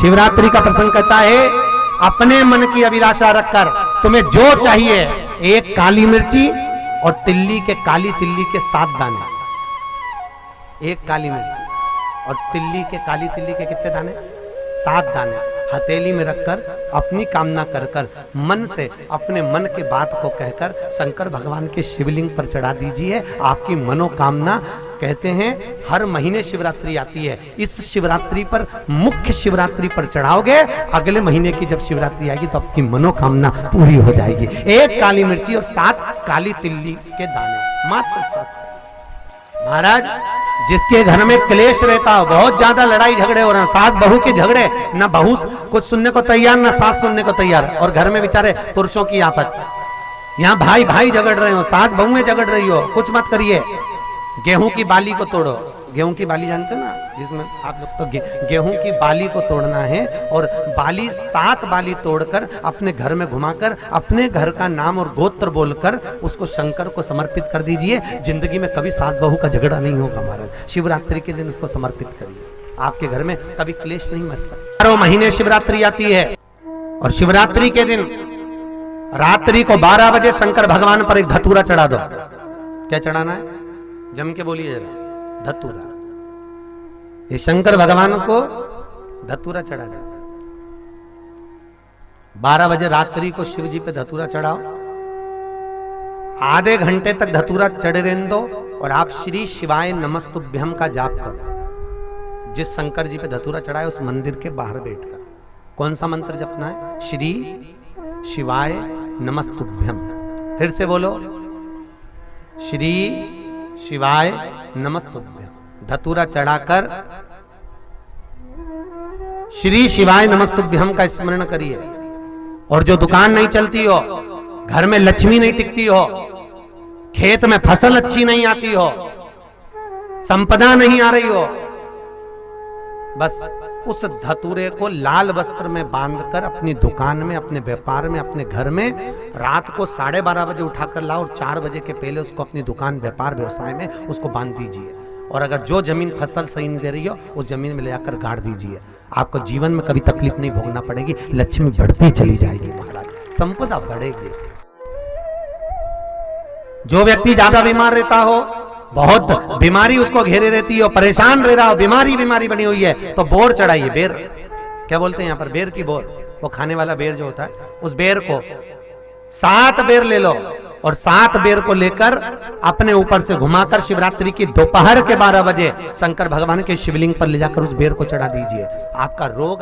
शिवरात्रि का प्रसंग कहता है, अपने मन की अभिलाषा रखकर तुम्हें जो चाहिए, एक काली मिर्ची और काली तिल्ली के 7 दाने। एक काली मिर्ची और काली तिल्ली के कितने दाने? 7 दाने हथेली में रखकर अपनी कामना कर कर मन से अपने मन के बात को कहकर शंकर भगवान के शिवलिंग पर चढ़ा दीजिए। आपकी मनोकामना, कहते हैं हर महीने शिवरात्रि आती है, इस शिवरात्रि पर, मुख्य शिवरात्रि पर चढ़ाओगे, अगले महीने की जब शिवरात्रि आएगी तो आपकी मनोकामना पूरी हो जाएगी। एक काली मिर्ची और 7 काली तिल्ली के दाने, मात्र 7। महाराज, जिसके घर में क्लेश रहता हो, बहुत ज्यादा लड़ाई झगड़े हो रहे हैं, सास बहू के झगड़े, ना बहू कुछ सुनने को तैयार ना सास सुनने को तैयार, और घर में बेचारे पुरुषों की आफत, यहाँ भाई भाई झगड़ रहे हो, सास बहू में झगड़ रही हो, कुछ मत करिए। गेहूं की बाली को तोड़ो। गेहूं की बाली जानते ना, जिसमें आप लोग तो गेहूं की बाली को तोड़ना है, और बाली 7 बाली तोड़कर अपने घर में घुमाकर अपने घर का नाम और गोत्र बोलकर उसको शंकर को समर्पित कर दीजिए। जिंदगी में कभी सास बहू का झगड़ा नहीं होगा महाराज। शिवरात्रि के दिन उसको समर्पित करिए, आपके घर में कभी क्लेश नहीं मच सकता। 12 महीने शिवरात्रि आती है, और शिवरात्रि के दिन रात्रि को 12 बजे शंकर भगवान पर एक धतूरा चढ़ा दो। क्या चढ़ाना है? जम के बोलिए जरा, धतूरा। ये शंकर भगवान को धतूरा चढ़ा दो। 12 बजे रात्रि को शिव जी पे धतूरा चढ़ाओ, आधे घंटे तक धतूरा चढ़े रहने दो, और आप श्री शिवाय नमस्तुभ्यम का जाप करो। जिस शंकर जी पे धतूरा चढ़ाए उस मंदिर के बाहर बैठकर कौन सा मंत्र जपना है? श्री शिवाय नमस्तुभ्यम। फिर से बोलो, श्री शिवाय नमस्तुभ्यम। धतूरा चढ़ाकर श्री शिवाय नमस्तुभ्यम का स्मरण करिए। और जो दुकान नहीं चलती हो, घर में लक्ष्मी नहीं टिकती हो, खेत में फसल अच्छी नहीं आती हो, संपदा नहीं आ रही हो, बस उस धतूरे को लाल वस्त्र में बांधकर अपनी दुकान में, अपने व्यापार में, अपने घर में रात को 12:30 बजे उठाकर लाओ, और 4 बजे के पहले उसको अपनी दुकान, व्यापार, व्यवसाय में उसको बांध दीजिए। और अगर जो जमीन फसल सही नहीं दे रही हो, उस जमीन में ले जाकर गाड़ दीजिए। आपको जीवन में कभी तकलीफ नहीं भोगना पड़ेगी, लक्ष्मी बढ़ती चली जाएगी महाराज, संपदा बढ़ेगी। जो व्यक्ति ज्यादा बीमार रहता हो, बहुत बीमारी उसको घेरे रहती हो, परेशान रह रहा हो, बीमारी बनी हुई है, तो बोर चढ़ाइए। बेर, क्या बोलते हैं यहाँ पर? बेर की बोर, वो खाने वाला बेर जो होता है, उस बेर को 7 बेर ले लो, और 7 बेर को लेकर अपने ऊपर से घुमाकर शिवरात्रि की दोपहर के 12 बजे शंकर भगवान के शिवलिंग पर ले जाकर उस बेर को चढ़ा दीजिए। आपका रोग